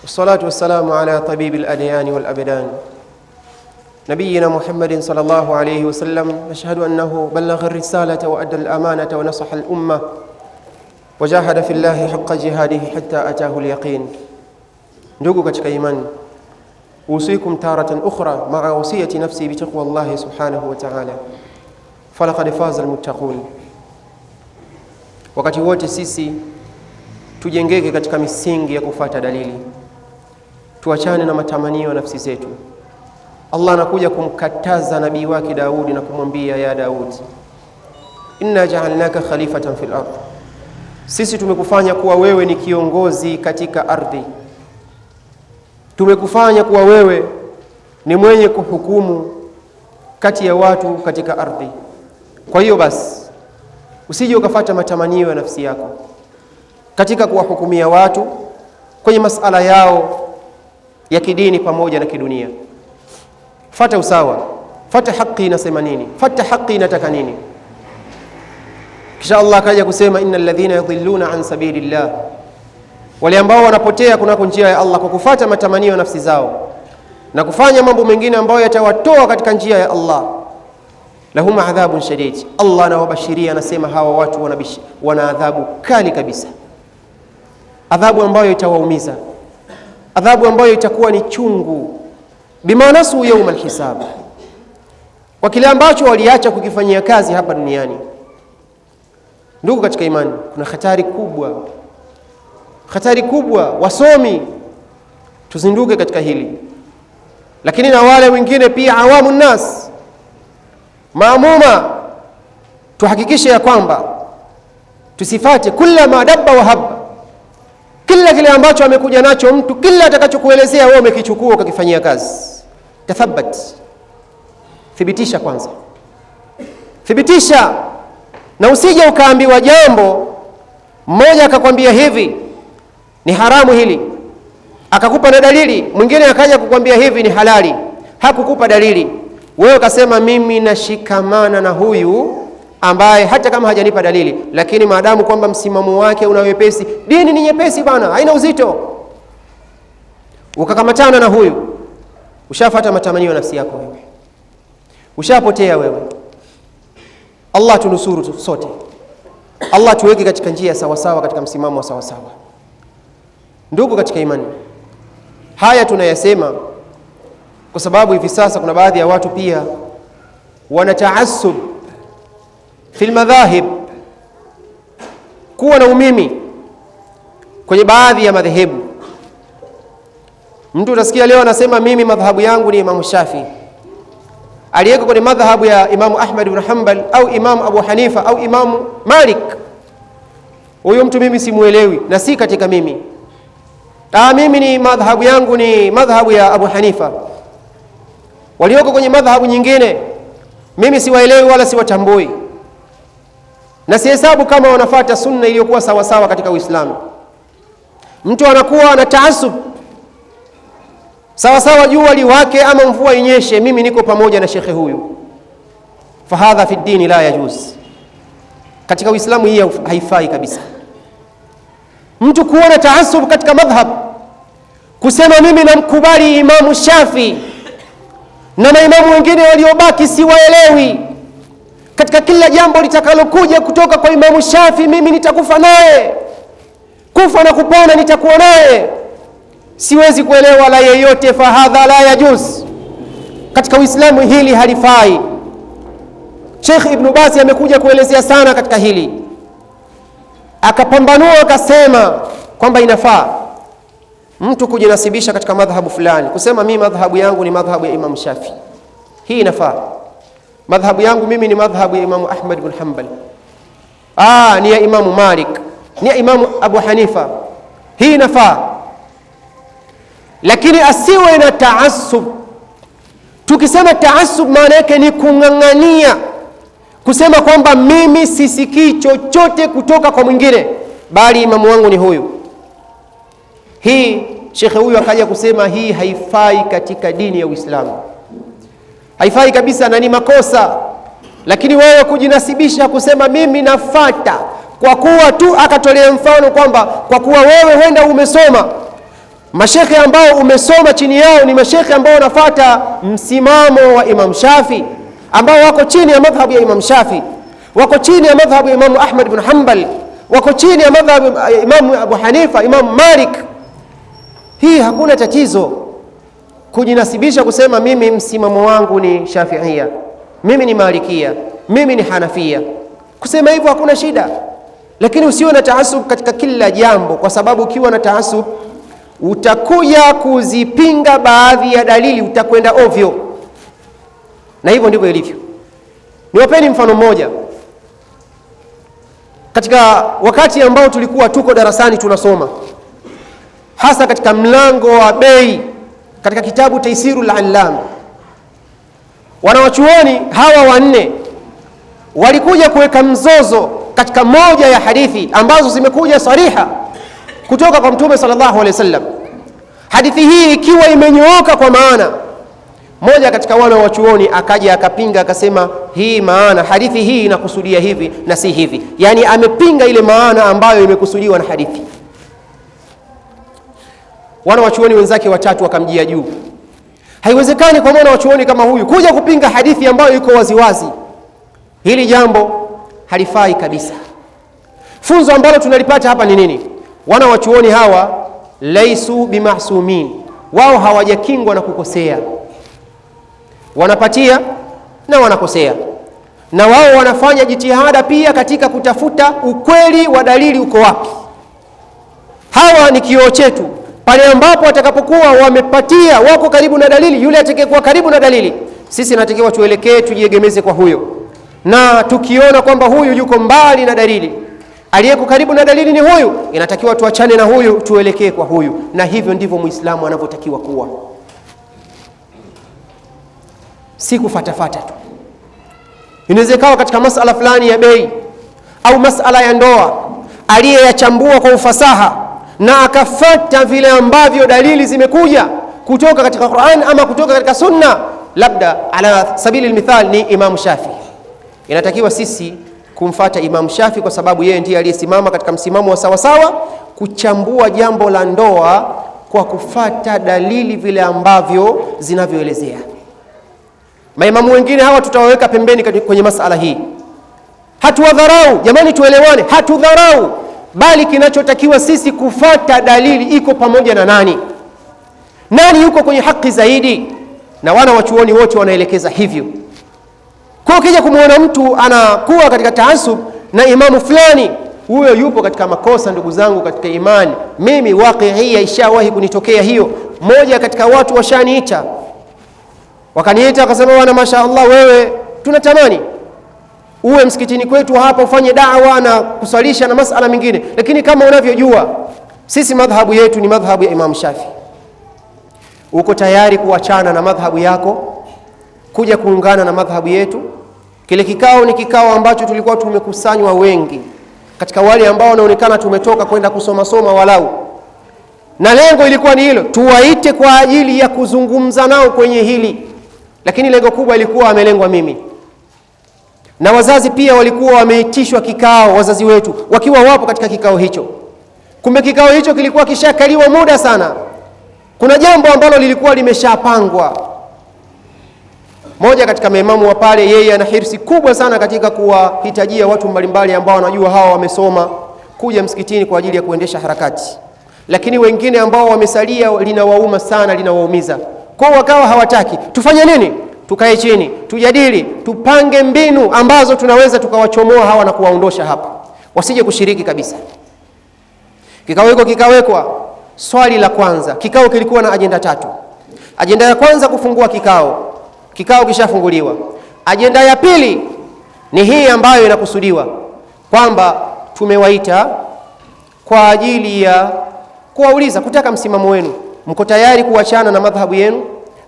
والصلاة والسلام على طبيب الأديان والأبدان نبينا محمد صلى الله عليه وسلم. نشهد أنه بلغ الرسالة وأدى الأمانة ونصح الأمة وجاهد في الله حق جهاده حتى أتاه اليقين. ndugu katika imani, usikum taratan ukhra ma'a wasiyati nafsi bi taqwa Allah subhanahu wa ta'ala, falaqad faza almuttaqun. Wakati wote sisi tujengeke katika misingi ya kufuata dalili, tuachane na matamanio ya nafsi zetu. Allah anakuja kumkataza nabii wake Daudi na kumwambia, ya Daud, inna ja'alnaka khalifatan fil ardh, sisi tumekufanya kuwa wewe ni kiongozi katika ardhi, tumekufanya kuwa wewe ni mwenye kuhukumu kati ya watu katika ardhi. Kwa hiyo basi usije ukafuata matamanio ya nafsi yako katika kuwahukumia watu kwenye masala yao ya kidini pamoja na kidunia. Fuata usawa, fuata haki inasema nini, fuata haki inataka nini. Kisha Allah akaja kusema, innal ladhina yudhilluna an sabilillah, wale ambao wanapotea kunako njia ya Allah kwa kufuata matamanio ya nafsi zao na kufanya mambo mengine ambayo yatawatoa katika njia ya Allah, lahum adhabun shadid. Allah anawabashiria, anasema hawa watu wana adhabu kali kabisa, adhabu ambayo itawaumiza, adhabu ambayo itakuwa ni chungu, bima nasu yawm alhisab, kwa kile ambacho waliacha kukifanyia kazi hapa duniani. Ndugu katika imani, kuna hatari kubwa, hatari kubwa. Wasomi tuzinduke katika hili, lakini na wale wengine pia, awamu nas, maamuma, tuhakikishe ya kwamba tusifate kila ma dabba wa habba, kila kile ambacho amekuja nacho mtu, kila atakachokuelezea wewe umekichukua ukakifanyia kazi. Tathabat, thibitisha kwanza, thibitisha, na usije ukaambiwa jambo mmoja akakwambia hivi ni haramu hili, akakupa na dalili, mwingine akaja kukwambia hivi ni halali, hakukupa dalili, wewe ukasema mimi nashikamana na huyu ambaye hata kama hajanipa dalili, lakini maadamu kwamba msimamo wake una wepesi, dini ni nyepesi bana, haina uzito, ukakamatana na huyu, ushafuata matamanio ya nafsi yako wewe, ushapotea wewe. Allah tunusuru sote, Allah tuweke katika njia sawa sawa, katika msimamo wa sawa sawa. Ndugu katika imani, haya tunayasema kwa sababu hivi sasa kuna baadhi ya watu pia wanataassub fil madhahib, kuwa na umimi kwenye baadhi ya madhehebu. Mtu utasikia leo anasema mimi madhhabu yangu ni Imam Shafi, aliyeko kwenye madhhabu ya Imam Ahmad ibn Hanbal au Imam Abu Hanifa au Imam Malik, huyo mtu mimi simuelewi na si katika mimi. Mimi ni madhhabu yangu ni madhhabu ya Abu Hanifa, walioko kwenye madhhabu nyingine mimi siwaelewi wala siwatambui, na sihesabu kama wanafuata sunna iliyokuwa sawa sawa katika Uislamu. Mtu anakuwa na taasub sawa sawa, jua liwake ama mvua inyeshe, mimi niko pamoja na shekhe huyu. Fahadha fi dini la yajuz, katika Uislamu hii haifai kabisa. Mtu kuwa na taasub katika madhhab, kusema mimi namkubali Imamu Shafi na maimamu wengine waliobaki siwaelewi, katika kila jambo litakalokuja kutoka kwa Imamu Shafi mimi nitakufa naye, kufa na kupona nitakuwa naye, siwezi kuelewa la yeyote. Fahadha la yajuz, katika Uislamu hili halifai. Sheikh Ibn Baz amekuja kuelezea sana katika hili, akapambanua akasema kwamba inafaa mtu kujinasibisha katika madhhabu fulani, kusema mimi madhhabu yangu ni madhhabu ya Imam Shafi, hii inafaa. Madhhabu yangu mimi ni madhhabu ya Imam Ahmad ibn Hanbal, ni ya Imam Malik, ni ya Imam Abu Hanifa, hii inafaa. Lakini asiwe na taasub. Tukisema taasub maana yake ni kung'ang'ania, kusema kwamba mimi sisikii chochote kutoka kwa mwingine bali imamu wangu ni huyu. Hii shekhe huyu akaja kusema hii haifai katika dini ya Uislamu, haifai kabisa na ni makosa. Lakini wewe kujinasibisha kusema mimi nafata kwa kuwa tu, akatolea mfano kwamba kwa kuwa wewe wenda umesoma, Mashekhe ambao umesoma chini yao ni mashekhe ambao wanafuata msimamo wa Imam Shafi, ambao wako chini ya madhhabu ya Imam Shafi, wako chini ya madhhabu ya Imam Ahmad ibn Hanbal, wako chini ya madhhabu ya Imam Abu Hanifa, Imam Malik. Hii hakuna tatizo kujinasibisha kusema mimi msimamo wangu ni Shafiia, mimi ni Malikia, mimi ni Hanafia. Kusema hivyo hakuna shida, lakini usiwe na taasub katika kila jambo, kwa sababu ukiwa na taasub utakuja kuzipinga baadhi ya dalili, utakwenda ovyo, na hivyo ndivyo ilivyo. Niwapeni mfano mmoja. Katika wakati ambao tulikuwa tuko darasani tunasoma, hasa katika mlango wa bei katika kitabu Taisirul Allam, wanawachuoni hawa wanne walikuja kuweka mzozo katika moja ya hadithi ambazo zimekuja sariha kutoka kwa Mtume sallallahu alaihi wasallam. Hadithi hii ikiwa imenyooka kwa maana moja, katika wana wa chuoni akaja akapinga akasema, hii maana hadithi hii inakusudia hivi na si hivi, yani amepinga ile maana ambayo imekusudiwa na hadithi. Wana wa chuoni wenzake watatu wakamjia juu. Haiwezekani kwa mwana wa chuoni kama huyu kuja kupinga hadithi ambayo iko waziwazi. Hili jambo halifai kabisa. Funzo ambalo tunalipata hapa ni nini? Wana wa chuoni hawa laisu bimahsumin, wao hawajakingwa na kukosea, wanapatia na wanakosea, na wao wanafanya jitihada pia katika kutafuta ukweli wa dalili uko wapi. Hawa ni kioo chetu. Pale ambapo watakapokuwa wamepatia, wako karibu na dalili, yule atakayekuwa karibu na dalili, sisi natakiwa tuelekee, tujiegemeze kwa huyo, na tukiona kwamba huyu yuko mbali na dalili, aliyeko karibu na dalili ni huyu, inatakiwa tuachane na huyu, tuelekee kwa huyu. Na hivyo ndivyo Muislamu anavyotakiwa kuwa, si kufatafata tu. Inawezekana katika masala fulani ya bei au masala ya ndoa, aliyeyachambua kwa ufasaha na akafata vile ambavyo dalili zimekuja kutoka katika Qur'an ama kutoka katika Sunna, labda ala sabili almithal ni Imam Shafi. Inatakiwa sisi kumfata Imam Shafi kwa sababu yeye ndiye aliyesimama katika msimamo wa sawasawa, kuchambua jambo la ndoa kwa kufata dalili vile ambavyo zinavyoelezea. Maimamu wengine hawa tutawaweka pembeni kwenye masala hii. Hatuwadharau, jamani, tuelewane, hatudharau, bali kinachotakiwa sisi kufata dalili iko pamoja na nani yuko kwenye haki zaidi, na wana wachuoni wote wanaelekeza hivyo. Kwa ukija kumuona mtu anakuwa katika taasub na imamu fulani, huyo yupo katika makosa. Ndugu zangu katika imani, mimi waqi'ia ishawahi kunitokea hiyo. Moja katika watu washaniita, wakaniita wakasema, wana mashaallah, wewe tunatamani uwe msikitini kwetu hapa ufanye da'wa na kusalisha na masala mengine, lakini kama unavyojua sisi madhhabu yetu ni madhhabu ya Imam Shafi. Uko tayari kuachana na madhhabu yako kuja kuungana na madhhabu yetu? Kile kikao ni kikao ambacho tulikuwa tumekusanywa wengi katika wale ambao wanaonekana tumetoka kwenda kusoma walau, na lengo ilikuwa ni hilo, tuwaite kwa ajili ya kuzungumza nao kwenye hili, lakini lengo kubwa ilikuwa amelengwa mimi. Na wazazi pia walikuwa wameitishwa kikao, wazazi wetu wakiwa wapo katika kikao hicho. Kumbe kikao hicho kilikuwa kishakaliwa muda sana, kuna jambo ambalo lilikuwa limeshapangwa. Moja katika maimamu wa pale, yeye ana hirsi kubwa sana katika kuwahitajia watu mbalimbali ambao wanajua hawa wamesoma kuja msikitini kwa ajili ya kuendesha harakati, lakini wengine ambao wamesalia linawauma sana, linawaumiza. Kwa wakawa hawataki. Tufanye nini? Tukae chini, tujadili, tupange mbinu ambazo tunaweza tukawachomoa hawa na kuwaondosha hapa, wasije kushiriki kabisa. Kikao hiko kikawekwa. Swali la kwanza, kikao kilikuwa na ajenda 3. Ajenda ya kwanza kufungua kikao. Kikao kishafunguliwa. Ajenda ya pili ni hii ambayo inakusudiwa kwamba tumewaita kwa ajili ya kuwauliza, kutaka msimamo wenu. Mko tayari kuachana na madhhabu yenu,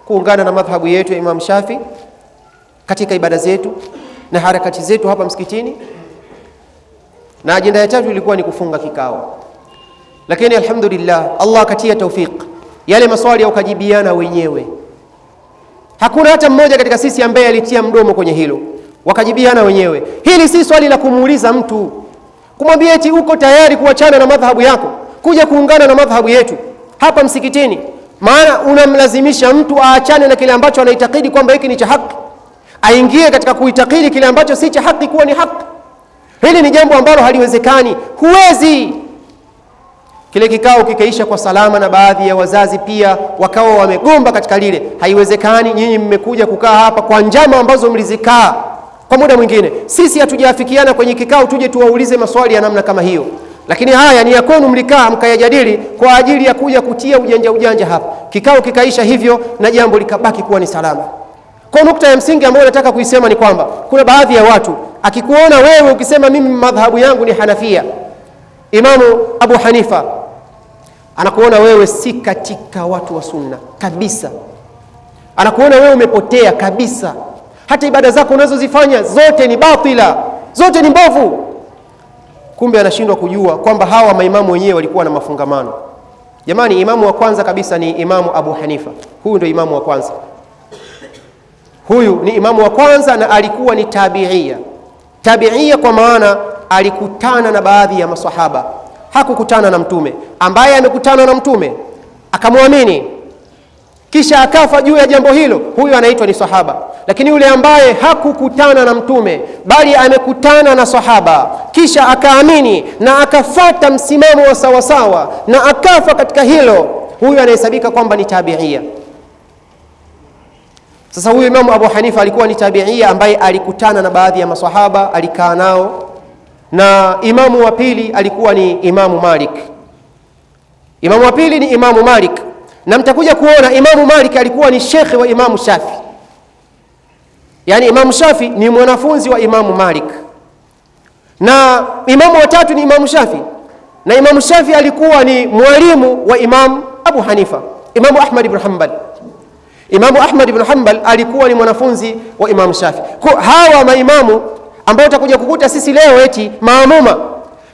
kuungana na madhhabu yetu ya Imam Shafi katika ibada zetu na harakati zetu hapa msikitini? Na ajenda ya 3 ilikuwa ni kufunga kikao. Lakini alhamdulillah, Allah akatia tawfik, yale maswali wakajibiana wenyewe. Hakuna hata mmoja katika sisi ambaye alitia mdomo kwenye hilo, wakajibiana wenyewe. Hili si swali la kumuuliza mtu, kumwambia eti uko tayari kuachana na madhhabu yako kuja kuungana na madhhabu yetu. hapa msikitini, maana unamlazimisha mtu aachane na kile ambacho anaitakidi kwamba hiki ni cha haki, aingie katika kuitakidi kile ambacho si cha haki kuwa ni haki. Hili ni jambo ambalo haliwezekani. Huwezi. Kile kikao kikaisha kwa salama, na baadhi ya wazazi pia wakawa wamegomba katika lile. Haiwezekani, nyinyi mmekuja kukaa hapa kwa njama ambazo mlizikaa kwa muda mwingine. Sisi hatujafikiana kwenye kikao tuje tuwaulize maswali ya namna kama hiyo, lakini haya ni ya kwenu, mlikaa mkayajadili kwa ajili ya kuja kutia ujanja hapa. Kikao kikaisha hivyo na jambo likabaki kuwa ni salama. Kwa nukta ya msingi ambayo nataka kuisema ni kwamba kuna baadhi ya watu akikuona wewe ukisema mimi madhhabu yangu ni Hanafia, Imamu Abu Hanifa anakuona wewe si katika watu wa sunna kabisa, anakuona wewe umepotea kabisa, hata ibada zako unazozifanya zote ni batila, zote ni mbovu. Kumbe anashindwa kujua kwamba hawa maimamu wenyewe walikuwa na mafungamano. Jamani, imamu wa kwanza kabisa ni Imamu Abu Hanifa. Huyu ndio imamu wa kwanza, huyu ni imamu wa kwanza, na alikuwa ni tabiia, kwa maana alikutana na baadhi ya maswahaba. Hakukutana na mtume. Ambaye amekutana na mtume akamwamini kisha akafa juu ya jambo hilo, huyu anaitwa ni sahaba. Lakini yule ambaye hakukutana na mtume bali amekutana na sahaba kisha akaamini na akafata msimamo wa sawasawa na akafa katika hilo, huyu anahesabika kwamba ni tabiia. Sasa huyu Imamu Abu Hanifa alikuwa ni tabiia ambaye alikutana na baadhi ya maswahaba, alikaa nao. Na imamu wa pili alikuwa ni Imamu Malik. Imamu wa pili ni Imamu Malik, na mtakuja kuona Imamu Malik alikuwa ni shekhe wa Imamu Shafi. Yani Imamu Shafi ni mwanafunzi wa Imamu Malik, na imamu wa tatu ni Imamu Shafi, na Imamu Shafi alikuwa ni mwalimu wa Imamu Abu Hanifa, Imamu Ahmad ibn Hanbal. Imamu Ahmad ibn Hanbal alikuwa ni mwanafunzi wa Imamu Shafi. Kwa hawa maimamu ambao utakuja kukuta sisi leo eti maamuma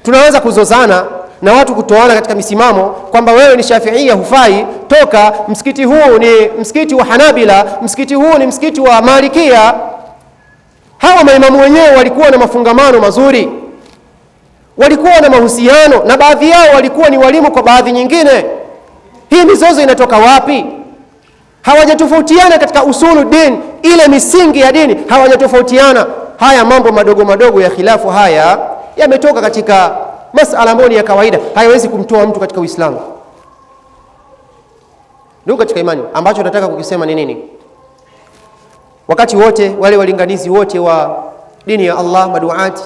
tunaweza kuzozana na watu kutoana katika misimamo kwamba wewe ni Shafiia hufai, toka msikiti huu ni msikiti wa Hanabila, msikiti huu ni msikiti wa Malikia. Hawa maimamu wenyewe walikuwa na mafungamano mazuri, walikuwa na mahusiano, na baadhi yao walikuwa ni walimu kwa baadhi nyingine. Hii mizozo inatoka wapi? Hawajatofautiana katika usulu din, ile misingi ya dini hawajatofautiana. Haya mambo madogo madogo ya khilafu haya yametoka katika masala ambayo ni ya kawaida, hayawezi kumtoa mtu katika Uislamu. Ndio katika imani ambacho nataka kukisema ni nini? Wakati wote wale walinganizi wote wa dini ya Allah, maduati,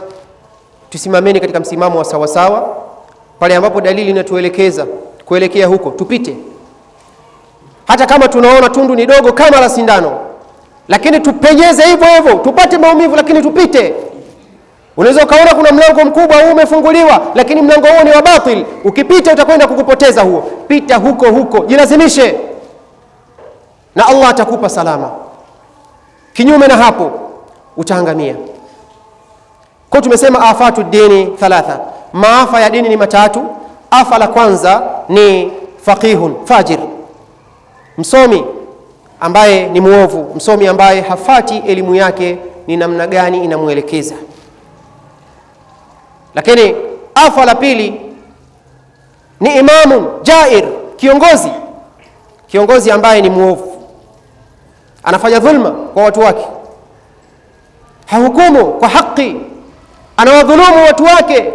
tusimameni katika msimamo wa sawasawa. Pale ambapo dalili inatuelekeza kuelekea huko tupite, hata kama tunaona tundu ni dogo kama la sindano, lakini tupenyeze hivyo hivyo, tupate maumivu lakini tupite. Unaweza ukaona kuna mlango mkubwa huu umefunguliwa, lakini mlango huo ni wa batil, ukipita utakwenda kukupoteza huo. Pita huko, jilazimishe na Allah atakupa salama. Kinyume na hapo utaangamia. Kwa tumesema afatu dini thalatha, maafa ya dini ni matatu. Afa la kwanza ni faqihun fajir, msomi ambaye ni muovu, msomi ambaye hafati elimu yake ni namna gani inamuelekeza. Lakini afa la pili ni imamu jair, kiongozi ambaye ni muovu, anafanya dhulma kwa watu wake, hahukumu kwa haki, anawadhulumu watu wake.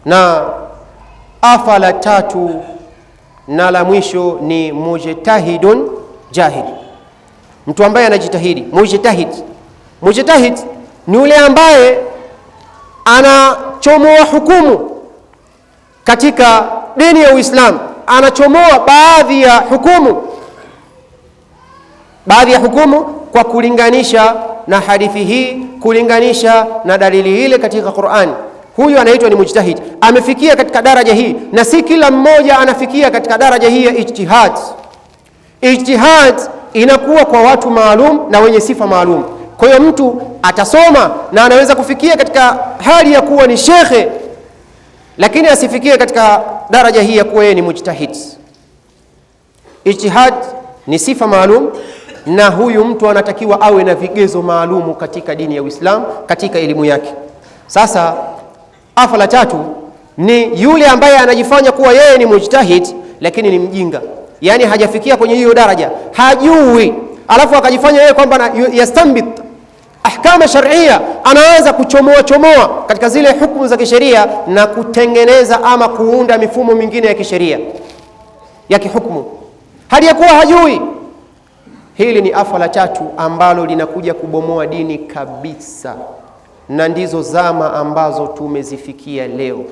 Na afa la tatu na la mwisho ni mujtahidun jahil, mtu ambaye anajitahidi. Mujtahid ni yule ambaye anachomoa hukumu katika dini ya Uislamu, anachomoa baadhi ya hukumu kwa kulinganisha na hadithi hii, kulinganisha na dalili ile katika Qur'an. Huyu anaitwa ni mujtahid, amefikia katika daraja hii, na si kila mmoja anafikia katika daraja hii ya ijtihad. Ijtihad inakuwa kwa watu maalum na wenye sifa maalum. Kwa hiyo mtu atasoma na anaweza kufikia katika hali ya kuwa ni shekhe, lakini asifikie katika daraja hii ya kuwa yeye ni mujtahid. Ijtihad ni sifa maalum, na huyu mtu anatakiwa awe na vigezo maalumu katika dini ya Uislamu, katika elimu yake. Sasa afa la tatu ni yule ambaye anajifanya kuwa yeye ni mujtahid lakini ni mjinga, yani hajafikia kwenye hiyo daraja, hajui, alafu akajifanya yeye kwamba yastambit ahkama shar'iyya, anaweza kuchomoa katika zile hukumu za kisheria na kutengeneza ama kuunda mifumo mingine ya kisheria ya kihukumu, hali ya kuwa hajui. Hili ni afa la tatu ambalo linakuja kubomoa dini kabisa, na ndizo zama ambazo tumezifikia leo.